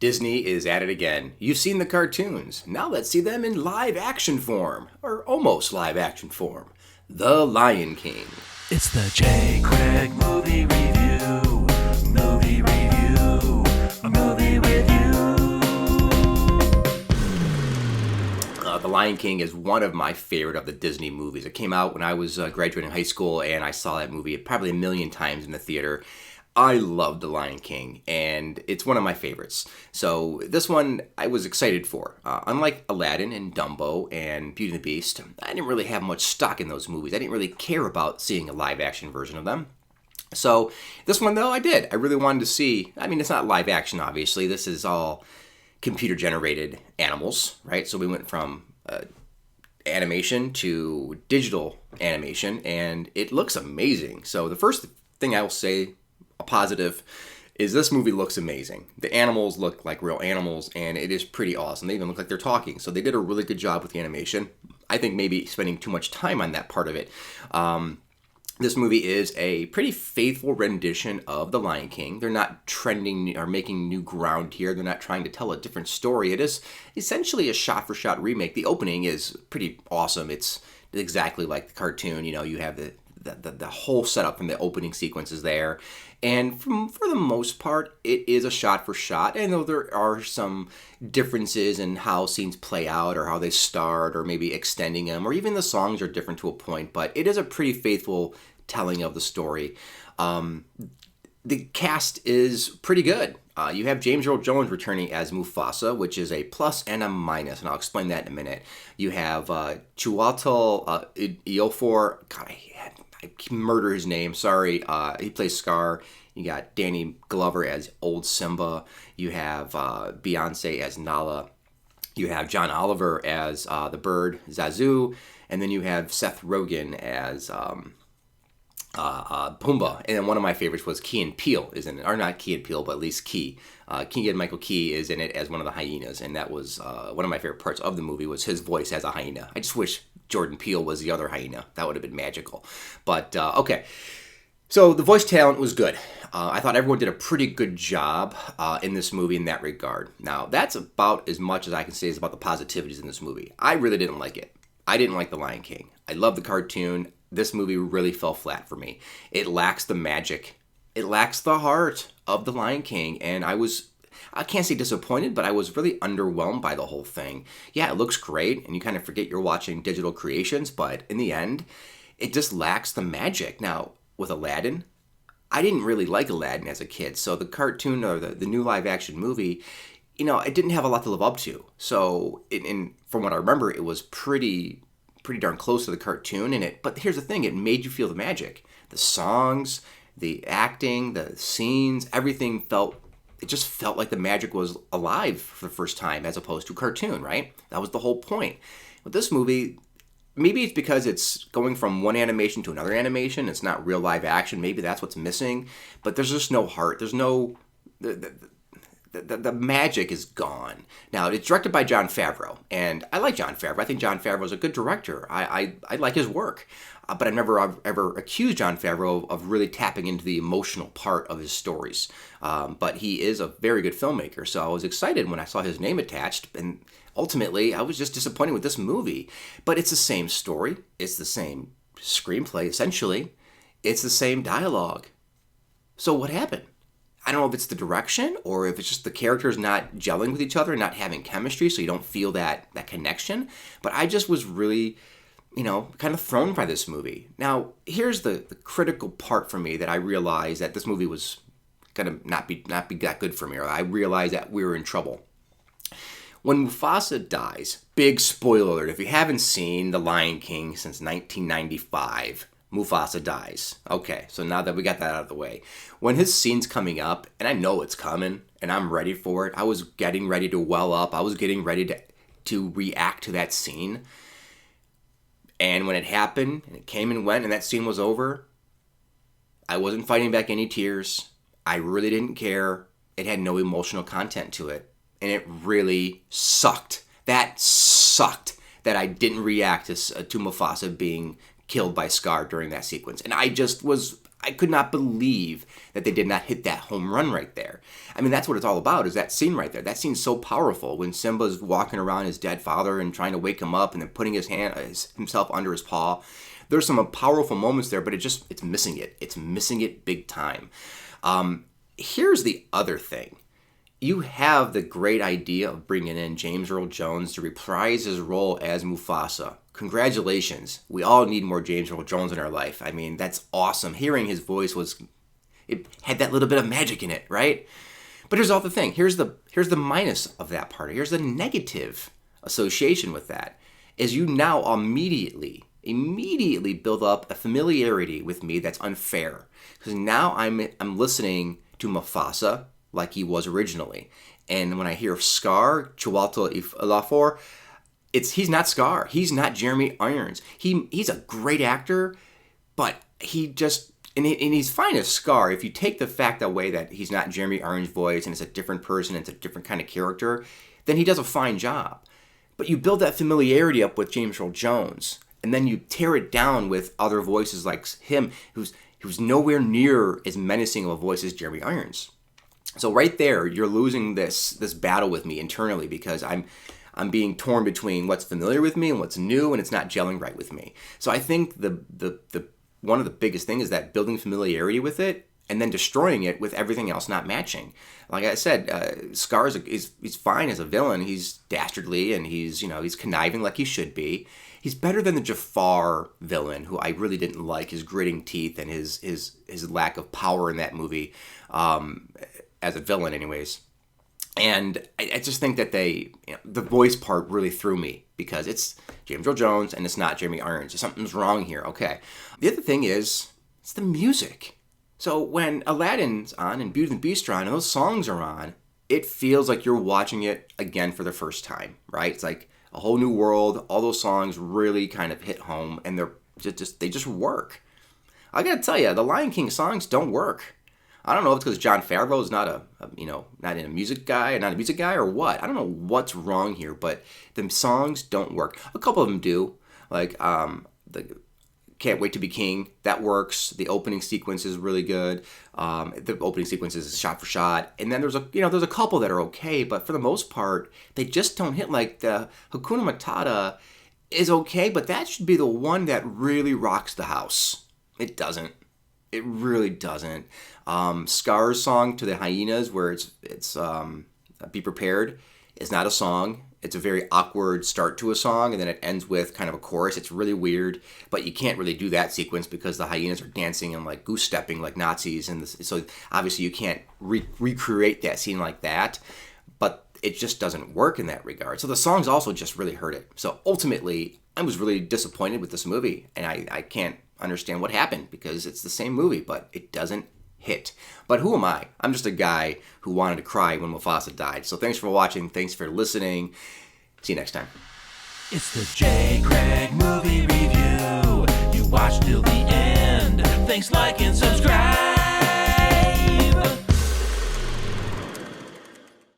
Disney is at it again. You've seen the cartoons. Now let's see them in live action form, or almost live action form. The Lion King. It's the J. Craig Movie Review. Movie Review. A movie review. The Lion King is one of my favorite of the Disney movies. It came out when I was graduating high school, and I saw that movie probably a million times in the theater. I love The Lion King, and it's one of my favorites. So this one I was excited for. Unlike Aladdin and Dumbo and Beauty and the Beast, I didn't really have much stock in those movies. I didn't really care about seeing a live-action version of them. So this one, though, I did. I really wanted to see. I mean, it's not live action, obviously. This is all computer-generated animals, right? So we went from animation to digital animation, and it looks amazing. So the first thing I will say, a positive, is this movie looks amazing. The animals look like real animals, and it is pretty awesome. They even look like they're talking. So they did a really good job with the animation. I think maybe spending too much time on that part of it. This movie is a pretty faithful rendition of The Lion King. They're not trending or making new ground here. They're not trying to tell a different story. It is essentially a shot-for-shot remake. The opening is pretty awesome. It's exactly like the cartoon. You know, you have the whole setup from the opening sequences there. And for the most part, it is a shot-for-shot. And though there are some differences in how scenes play out or how they start or maybe extending them, or even the songs are different to a point, but it is a pretty faithful telling of the story. The cast is pretty good. You have James Earl Jones returning as Mufasa, which is a plus and a minus, and I'll explain that in a minute. You have Chiwetel Ejiofor. God, I murder his name. Sorry. He plays Scar. You got Danny Glover as Old Simba. You have Beyonce as Nala. You have John Oliver as the bird Zazu, and then you have Seth Rogan as Pumbaa. And then one of my favorites was Key and Peele is in it, or not Key and Peele, but at least Key. Keegan-Michael Key is in it as one of the hyenas, and that was one of my favorite parts of the movie was his voice as a hyena. I just wish Jordan Peele was the other hyena. That would have been magical. But, okay. So the voice talent was good. I thought everyone did a pretty good job in this movie in that regard. Now, that's about as much as I can say is about the positivities in this movie. I really didn't like it. I didn't like The Lion King. I love the cartoon. This movie really fell flat for me. It lacks the magic. It lacks the heart of The Lion King, and I can't say disappointed, but I was really underwhelmed by the whole thing. Yeah, it looks great, and you kind of forget you're watching digital creations, but in the end, it just lacks the magic. Now, with Aladdin, I didn't really like Aladdin as a kid, so the cartoon or the new live-action movie, it didn't have a lot to live up to. So, from what I remember, it was pretty darn close to the cartoon in it. But here's the thing, it made you feel the magic. The songs, the acting, the scenes, everything just felt like the magic was alive for the first time as opposed to a cartoon, right? That was the whole point. With this movie, maybe it's because it's going from one animation to another animation. It's not real live action. Maybe that's what's missing. But there's just no heart. There's no... The magic is gone. Now, it's directed by Jon Favreau, and I like Jon Favreau. I think Jon Favreau is a good director. I like his work, but I've never ever accused Jon Favreau of really tapping into the emotional part of his stories. But he is a very good filmmaker, so I was excited when I saw his name attached, and ultimately, I was just disappointed with this movie. But it's the same story. It's the same screenplay, essentially. It's the same dialogue. So what happened? I don't know if it's the direction or if it's just the characters not gelling with each other, not having chemistry, so you don't feel that connection. But I just was really, kind of thrown by this movie. Now, here's the critical part for me that I realized that this movie was going to not be that good for me, or I realized that we were in trouble. When Mufasa dies, big spoiler alert, if you haven't seen The Lion King since 1995, Mufasa dies. Okay, so now that we got that out of the way, when his scene's coming up, and I know it's coming, and I'm ready for it, I was getting ready to well up, I was getting ready to react to that scene, and when it happened, and it came and went, and that scene was over, I wasn't fighting back any tears, I really didn't care, it had no emotional content to it, and it really sucked. That sucked that I didn't react to Mufasa being killed by Scar during that sequence. And I I could not believe that they did not hit that home run right there. I mean, that's what it's all about, is that scene right there. That scene's so powerful when Simba's walking around his dead father and trying to wake him up and then putting himself under his paw. There's some powerful moments there, but it's missing it. It's missing it big time. Here's the other thing. You have the great idea of bringing in James Earl Jones to reprise his role as Mufasa. Congratulations. We all need more James Earl Jones in our life. I mean, that's awesome. Hearing his voice it had that little bit of magic in it, right? But here's all the thing. Here's the minus of that part. Here's the negative association with that. Is you now immediately build up a familiarity with me that's unfair. Because now I'm listening to Mufasa like he was originally. And when I hear Scar, Chiwetel Ejiofor, he's not Scar. He's not Jeremy Irons. He's a great actor, but he just, and he's fine as Scar. If you take the fact away that he's not Jeremy Irons' voice and it's a different person, it's a different kind of character, then he does a fine job. But you build that familiarity up with James Earl Jones, and then you tear it down with other voices like him, who's nowhere near as menacing of a voice as Jeremy Irons. So right there, you're losing this battle with me internally, because I'm being torn between what's familiar with me and what's new, and it's not gelling right with me. So I think the one of the biggest things is that building familiarity with it and then destroying it with everything else not matching. Like I said, Scar he's fine as a villain. He's dastardly and he's conniving like he should be. He's better than the Jafar villain, who I really didn't like, his gritting teeth and his lack of power in that movie, as a villain anyways. And I just think that the voice part really threw me, because it's James Earl Jones and it's not Jeremy Irons. Something's wrong here. Okay. The other thing is, it's the music. So when Aladdin's on and Beauty and the Beast are on and those songs are on, it feels like you're watching it again for the first time, right? It's like a whole new world. All those songs really kind of hit home, and they just work. I gotta tell you, the Lion King songs don't work. I don't know if it's because Jon Favreau is not not a music guy or what. I don't know what's wrong here, but the songs don't work. A couple of them do, like the Can't Wait to Be King. That works. The opening sequence is really good. The opening sequence is shot for shot, and then there's a couple that are okay, but for the most part, they just don't hit. Like the Hakuna Matata is okay, but that should be the one that really rocks the house. It doesn't. It really doesn't. Scar's song to the hyenas, where it's Be Prepared, is not a song. It's a very awkward start to a song, and then it ends with kind of a chorus. It's really weird, but you can't really do that sequence because the hyenas are dancing and like goose stepping like Nazis, and so obviously you can't recreate that scene like that. But it just doesn't work in that regard. So the songs also just really hurt it. So ultimately, I was really disappointed with this movie, and I can't understand what happened, because it's the same movie, but it doesn't hit. But who am I? I'm just a guy who wanted to cry when Mufasa died. So thanks for watching. Thanks for listening. See you next time. It's the J. Craig Movie Review. You watch till the end. Thanks, like, and subscribe.